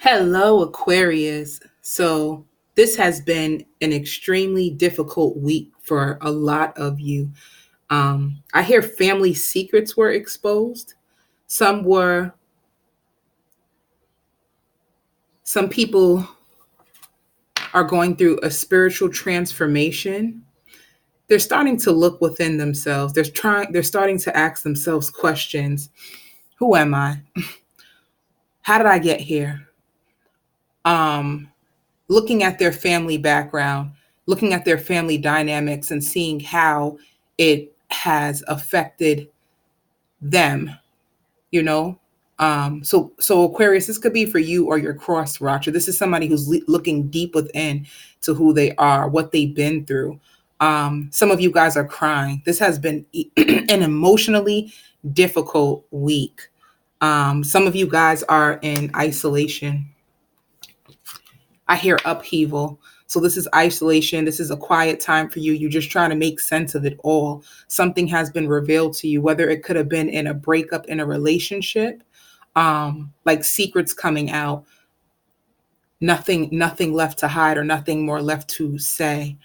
Hello, Aquarius. So, this has been an extremely difficult week for a lot of you. I hear family secrets were exposed. Some were, some people are going through a spiritual transformation. They're starting to look within themselves. They're starting to ask themselves questions. Who am I? How did I get here? Um, Looking at their family background, looking at their family dynamics and seeing how it has affected them, you know? So Aquarius, this could be for you or your cross watcher. This is somebody who's looking deep within to who they are, what they've been through. Some of you guys are crying. This has been an emotionally difficult week. Some of you guys are in isolation. I hear upheaval. So this is isolation. This is a quiet time for you. You're just trying to make sense of it all. Something has been revealed to you, whether it could have been in a breakup in a relationship, like secrets coming out, nothing left to hide or nothing more left to say.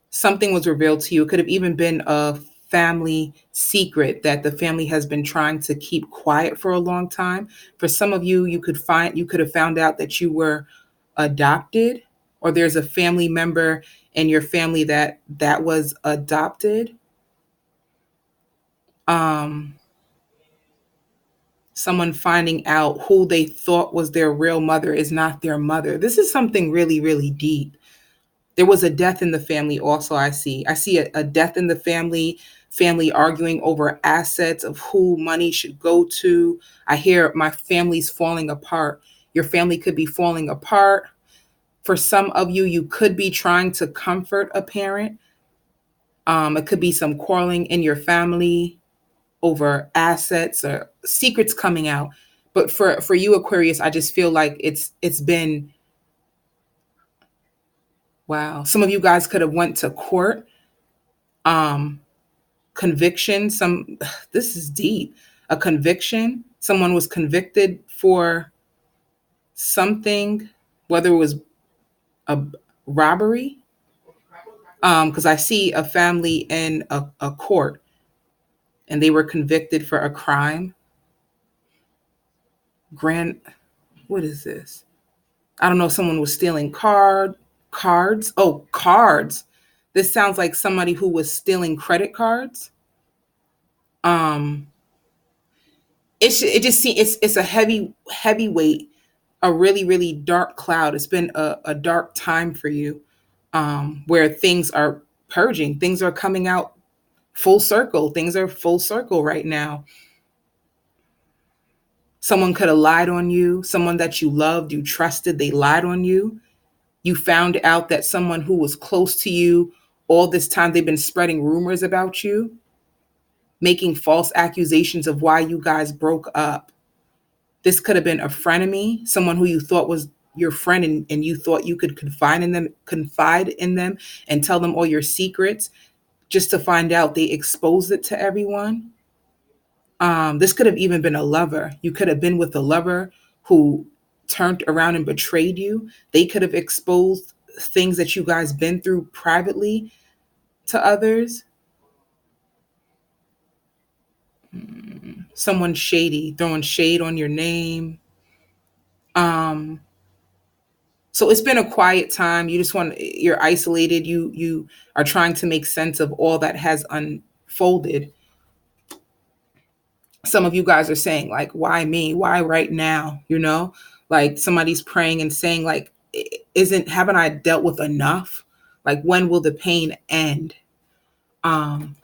Something was revealed to you. It could have even been a family secret that the family has been trying to keep quiet for a long time. For some of you, you could have found out that you were adopted, or there's a family member in your family that was adopted. Um, Someone finding out who they thought was their real mother is not their mother. This is something really, really deep. There was a death in the family also. I see a death in the family arguing over assets of who money should go to. I hear my family's falling apart. Your family could be falling apart. For some of you, you could be trying to comfort a parent. It could be some quarreling in your family over assets or secrets coming out. But for you, Aquarius, I just feel like it's been wow. Some of you guys could have went to court. Um, Conviction. This is deep. A conviction. Someone was convicted for something, whether it was a robbery. Because I see a family in a court and they were convicted for a crime. Grand, what is this? I don't know. Someone was stealing cards. Oh, cards. This sounds like somebody who was stealing credit cards. Um, it just seems it's a heavy weight, a really really dark cloud. It's been a dark time for you, where things are purging, things are coming out full circle. Things are full circle right now. Someone could have lied on you, someone that you loved, you trusted, they lied on you. You found out that someone who was close to you all this time, they've been spreading rumors about you, making false accusations of why you guys broke up. This could have been a frenemy, someone who you thought was your friend, and you thought you could confide in them and tell them all your secrets, just to find out they exposed it to everyone. This could have even been a lover. You could have been with a lover who turned around and betrayed you. They could have exposed things that you guys been through privately to others. Someone shady throwing shade on your name. Um, so it's been a quiet time. You're isolated. You are trying to make sense of all that has unfolded. Some of you guys are saying like, why me? Why right now? Like somebody's praying and saying like, isn't haven't I dealt with enough? Like, when will the pain end? Um,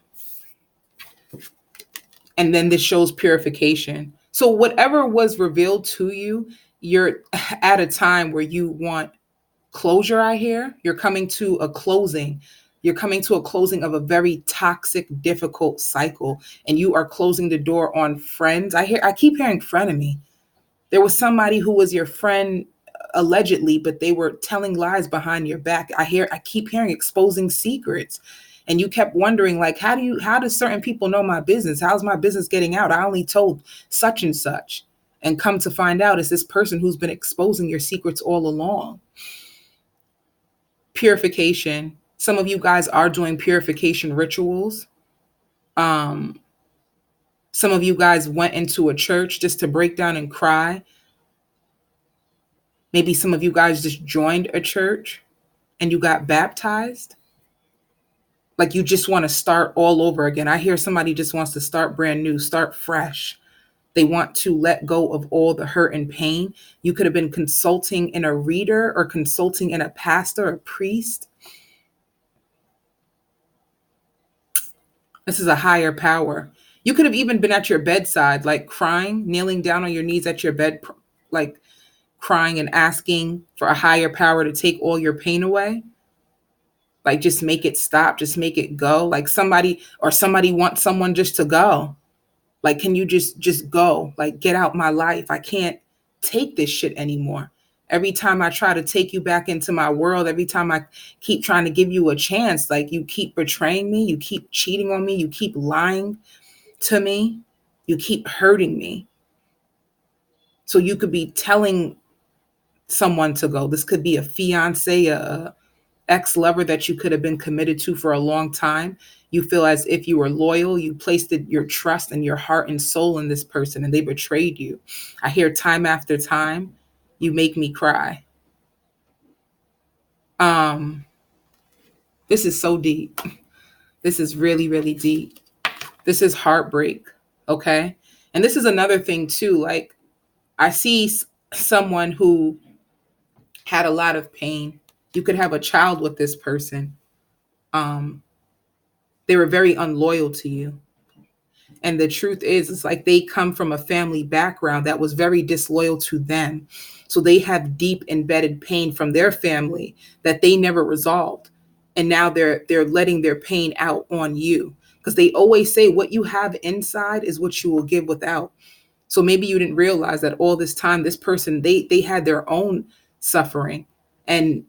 and then this shows purification. So whatever was revealed to you, you're at a time where you want closure. I hear you're coming to a closing. You're coming to a closing of a very toxic, difficult cycle, and you are closing the door on friends. I keep hearing frenemy. There was somebody who was your friend allegedly, but they were telling lies behind your back. I keep hearing exposing secrets. And you kept wondering, like, how do certain people know my business? How's my business getting out? I only told such and such. And come to find out, it's this person who's been exposing your secrets all along. Purification. Some of you guys are doing purification rituals. Some of you guys went into a church just to break down and cry. Maybe some of you guys just joined a church and you got baptized. Like you just want to start all over again. I hear somebody just wants to start brand new, start fresh. They want to let go of all the hurt and pain. You could have been consulting in a reader or consulting in a pastor, a priest. This is a higher power. You could have even been at your bedside, like crying, kneeling down on your knees at your bed, like crying and asking for a higher power to take all your pain away. Like just make it stop, just make it go. Like somebody wants someone just to go. Like, can you just go? Like, get out my life. I can't take this shit anymore. Every time I try to take you back into my world, every time I keep trying to give you a chance, like you keep betraying me, you keep cheating on me, you keep lying to me, you keep hurting me. So you could be telling someone to go. This could be a fiance, a ex-lover that you could have been committed to for a long time. You feel as if you were loyal. You placed your trust and your heart and soul in this person and they betrayed you. I hear time after time, you make me cry. This is so deep. This is really, really deep. This is heartbreak. Okay. And this is another thing too. Like I see someone who had a lot of pain. You could have a child with this person. They were very unloyal to you. And the truth is, it's like they come from a family background that was very disloyal to them. So they have deep embedded pain from their family that they never resolved. And now they're letting their pain out on you. Because they always say what you have inside is what you will give without. So maybe you didn't realize that all this time, this person, they had their own suffering. And,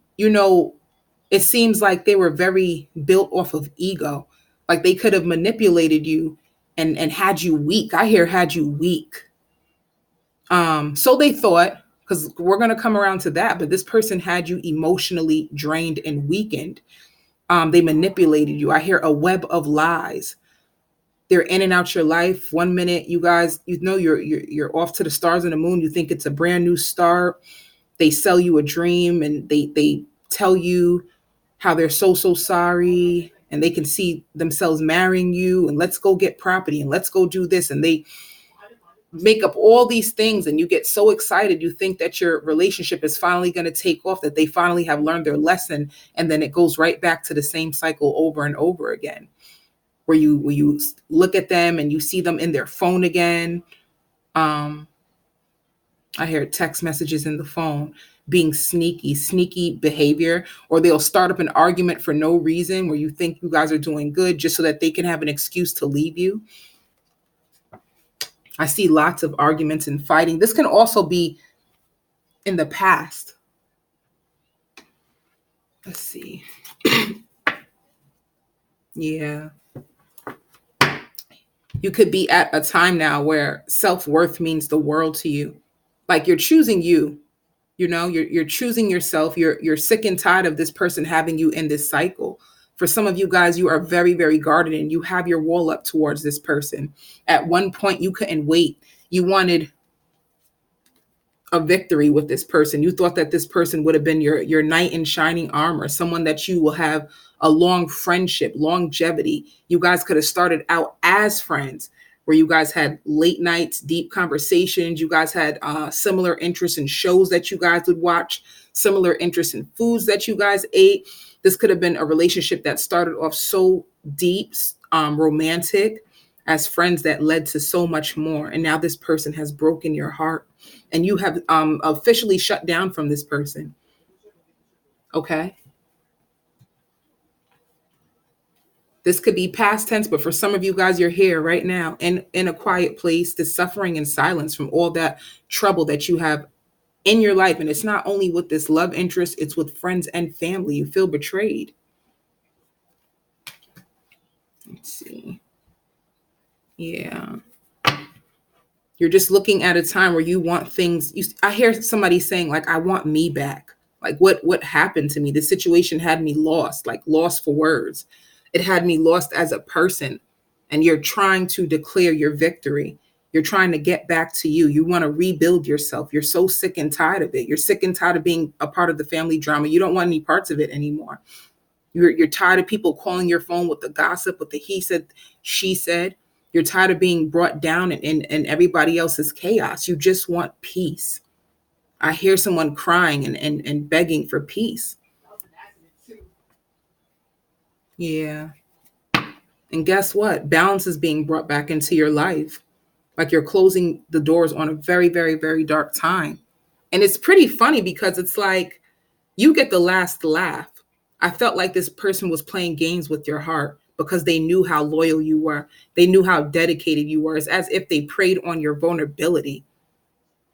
it seems like they were very built off of ego. Like they could have manipulated you and had you weak. I hear had you weak. So they thought, because we're going to come around to that, but this person had you emotionally drained and weakened. They manipulated you. I hear a web of lies. They're in and out your life. One minute, you guys, you're off to the stars and the moon. You think it's a brand new start. They sell you a dream and they tell you how they're so sorry and they can see themselves marrying you and let's go get property and let's go do this. And they make up all these things and you get so excited. You think that your relationship is finally going to take off, that they finally have learned their lesson. And then it goes right back to the same cycle over and over again, where you look at them and you see them in their phone again. I hear text messages in the phone, being sneaky behavior, or they'll start up an argument for no reason where you think you guys are doing good just so that they can have an excuse to leave you. I see lots of arguments and fighting. This can also be in the past. Let's see. Yeah. You could be at a time now where self-worth means the world to you. Like you're choosing you. You're choosing yourself. You're sick and tired of this person having you in this cycle. For some of you guys, you are very, very guarded and you have your wall up towards this person. At one point, you couldn't wait. You wanted a victory with this person. You thought that this person would have been your knight in shining armor, someone that you will have a long friendship, longevity. You guys could have started out as friends, where you guys had late nights, deep conversations. You guys had similar interests in shows that you guys would watch, similar interests in foods that you guys ate. This could have been a relationship that started off so deep, romantic, as friends that led to so much more. And now this person has broken your heart and you have officially shut down from this person. Okay. This could be past tense, but for some of you guys, you're here right now in a quiet place, the suffering in silence from all that trouble that you have in your life. And it's not only with this love interest, it's with friends and family. You feel betrayed. Let's see. Yeah. You're just looking at a time where you want things. I hear somebody saying, like, I want me back. Like, what happened to me? The situation had me lost, like lost for words. It had me lost as a person. And you're trying to declare your victory. You're trying to get back to you. You want to rebuild yourself. You're so sick and tired of it. You're sick and tired of being a part of the family drama. You don't want any parts of it anymore. You're tired of people calling your phone with the gossip, with the he said, she said. You're tired of being brought down and everybody else's chaos. You just want peace. I hear someone crying and begging for peace. Yeah. And guess what? Balance is being brought back into your life. Like you're closing the doors on a very, very, very dark time. And it's pretty funny because it's like you get the last laugh. I felt like this person was playing games with your heart because they knew how loyal you were. They knew how dedicated you were. It's as if they preyed on your vulnerability,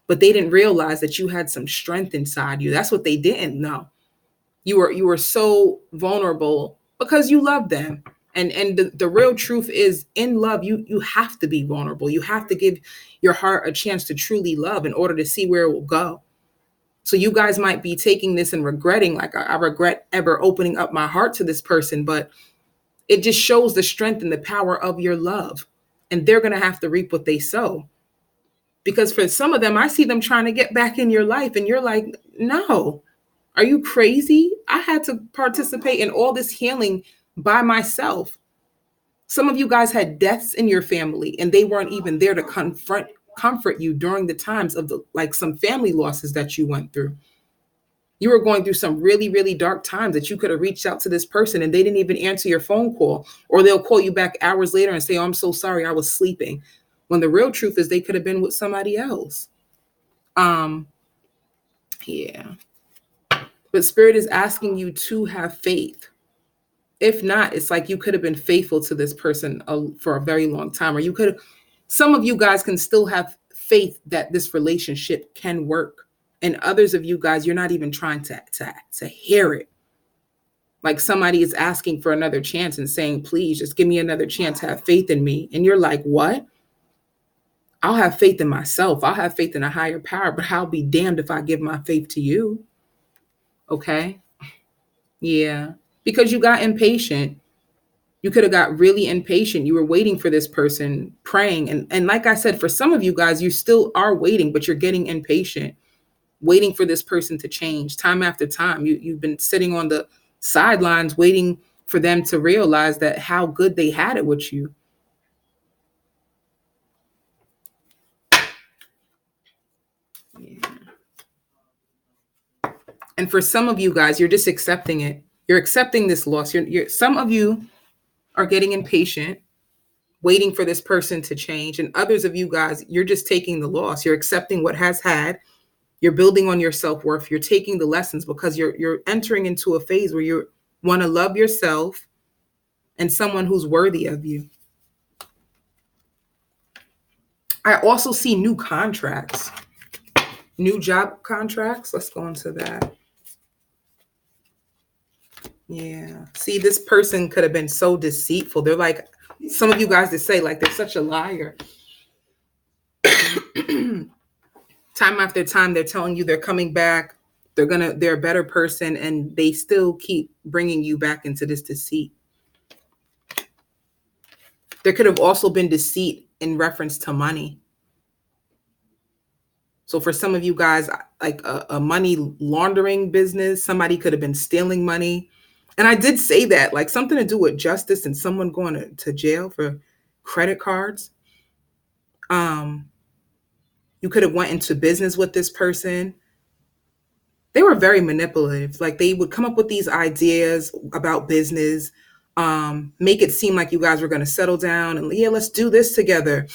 but they didn't realize that you had some strength inside you. That's what they didn't know. You were so vulnerable because you loved them. And the real truth is, in love, you have to be vulnerable. You have to give your heart a chance to truly love in order to see where it will go. So you guys might be taking this and regretting, like, I regret ever opening up my heart to this person, but it just shows the strength and the power of your love. And they're going to have to reap what they sow. Because for some of them, I see them trying to get back in your life. And you're like, no, are you crazy? I had to participate in all this healing by myself. Some of you guys had deaths in your family and they weren't even there to comfort you during the times of some family losses that you went through. You were going through some really, really dark times that you could have reached out to this person and they didn't even answer your phone call, or they'll call you back hours later and say, oh, I'm so sorry, I was sleeping. When the real truth is they could have been with somebody else. Yeah. But Spirit is asking you to have faith. If not, it's like you could have been faithful to this person for a very long time, or you could have, some of you guys can still have faith that this relationship can work. And others of you guys, you're not even trying to hear it. Like somebody is asking for another chance and saying, please just give me another chance, have faith in me. And you're like, what? I'll have faith in myself. I'll have faith in a higher power, but I'll be damned if I give my faith to you. Okay. Yeah. Because you got impatient. You could have got really impatient. You were waiting for this person, praying. And like I said, for some of you guys, you still are waiting, but you're getting impatient, waiting for this person to change time after time. You've been sitting on the sidelines waiting for them to realize that how good they had it with you. Yeah. And for some of you guys, you're just accepting it. You're accepting this loss. Some of you are getting impatient, waiting for this person to change. And others of you guys, you're just taking the loss. You're accepting what has had. You're building on your self-worth. You're taking the lessons because you're entering into a phase where you want to love yourself and someone who's worthy of you. I also see new contracts, new job contracts. Let's go into that. Yeah. See, this person could have been so deceitful. They're like, some of you guys that say like they're such a liar. Time after time, they're telling you they're coming back. They're a better person, and they still keep bringing you back into this deceit. There could have also been deceit in reference to money. So for some of you guys, like a money laundering business, somebody could have been stealing money. And I did say that, like something to do with justice and someone going to jail for credit cards. You could have went into business with this person. They were very manipulative. Like they would come up with these ideas about business, make it seem like you guys were going to settle down and yeah, let's do this together,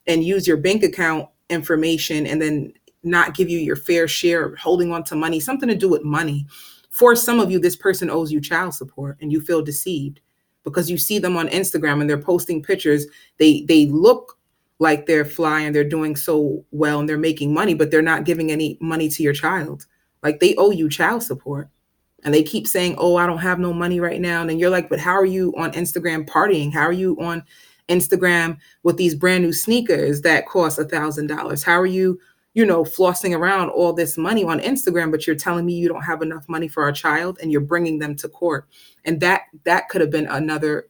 and use your bank account information and then not give you your fair share of holding on to money, something to do with money. For some of you, this person owes you child support and you feel deceived because you see them on Instagram and they're posting pictures. They look like they're fly and they're doing so well and they're making money, but they're not giving any money to your child. Like they owe you child support. And they keep saying, oh, I don't have no money right now. And then you're like, but how are you on Instagram partying? How are you on Instagram with these brand new sneakers that cost $1,000? How are you, flossing around all this money on Instagram, but you're telling me you don't have enough money for our child and you're bringing them to court? And that could have been another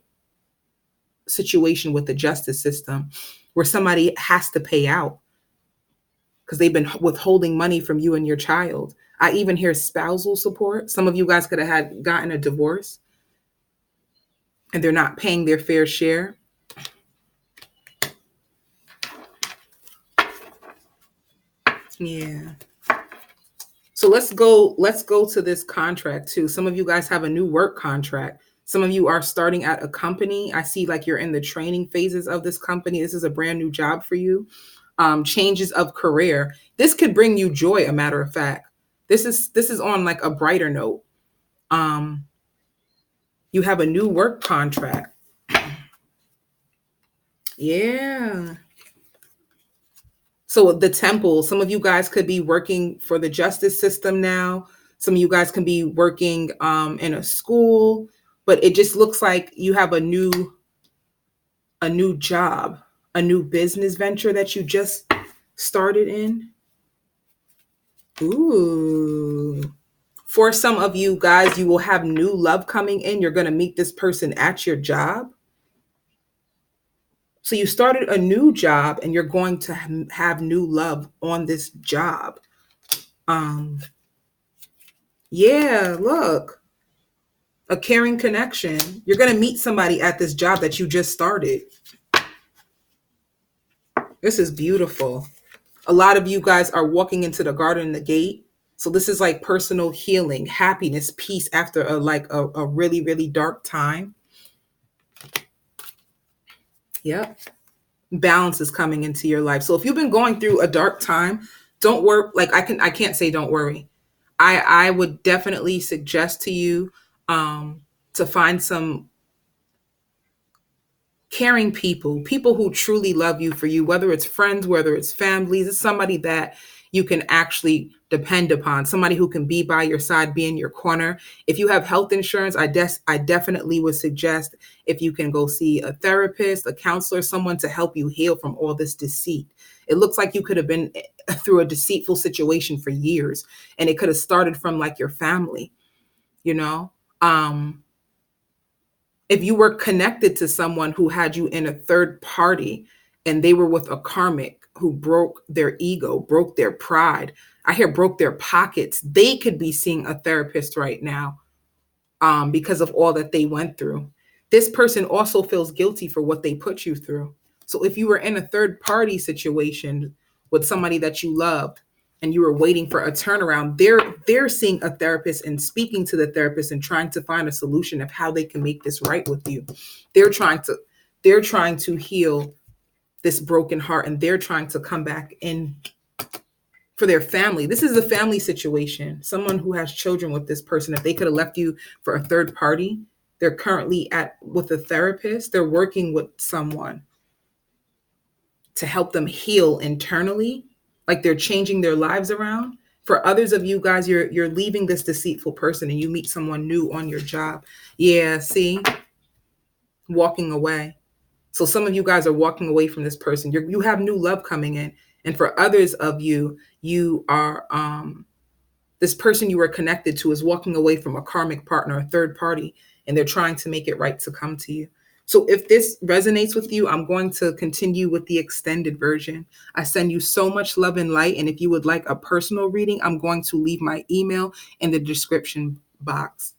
situation with the justice system where somebody has to pay out because they've been withholding money from you and your child. I even hear spousal support. Some of you guys could have gotten a divorce and they're not paying their fair share. Yeah. So let's go to this contract too. Some of you guys have a new work contract. Some of you are starting at a company. I see like you're in the training phases of this company. This is a brand new job for you. Changes of career. This could bring you joy, a matter of fact. This is on like a brighter note. You have a new work contract. Yeah. So the temple, some of you guys could be working for the justice system now. Some of you guys can be working in a school, but it just looks like you have a new job, a new business venture that you just started in. Ooh. For some of you guys, you will have new love coming in. You're going to meet this person at your job. So you started a new job and you're going to have new love on this job. Yeah, look, a caring connection. You're going to meet somebody at this job that you just started. This is beautiful. A lot of you guys are walking into the garden, the gate. So this is like personal healing, happiness, peace after a really, really dark time. Yep. Balance is coming into your life. So if you've been going through a dark time, don't worry. Like I can't say don't worry. I would definitely suggest to you to find some caring people who truly love you for you, whether it's friends, whether it's families. It's somebody that you can actually depend upon, somebody who can be by your side, be in your corner. If you have health insurance, I definitely would suggest if you can go see a therapist, a counselor, someone to help you heal from all this deceit. It looks like you could have been through a deceitful situation for years, and it could have started from like your family, if you were connected to someone who had you in a third party and they were with a karmic who broke their ego, broke their pride, I hear broke their pockets, they could be seeing a therapist right now because of all that they went through. This person also feels guilty for what they put you through. So if you were in a third party situation with somebody that you loved and you were waiting for a turnaround, they're seeing a therapist and speaking to the therapist and trying to find a solution of how they can make this right with you. They're trying to heal this broken heart, and they're trying to come back in for their family. This is a family situation. Someone who has children with this person, if they could have left you for a third party, they're currently with a therapist. They're working with someone to help them heal internally, like they're changing their lives around. For others of you guys, you're leaving this deceitful person and you meet someone new on your job. Yeah, see? Walking away. So some of you guys are walking away from this person. You have new love coming in. And for others of you, you are this person you were connected to is walking away from a karmic partner, a third party, and they're trying to make it right to come to you. So if this resonates with you, I'm going to continue with the extended version. I send you so much love and light. And if you would like a personal reading, I'm going to leave my email in the description box.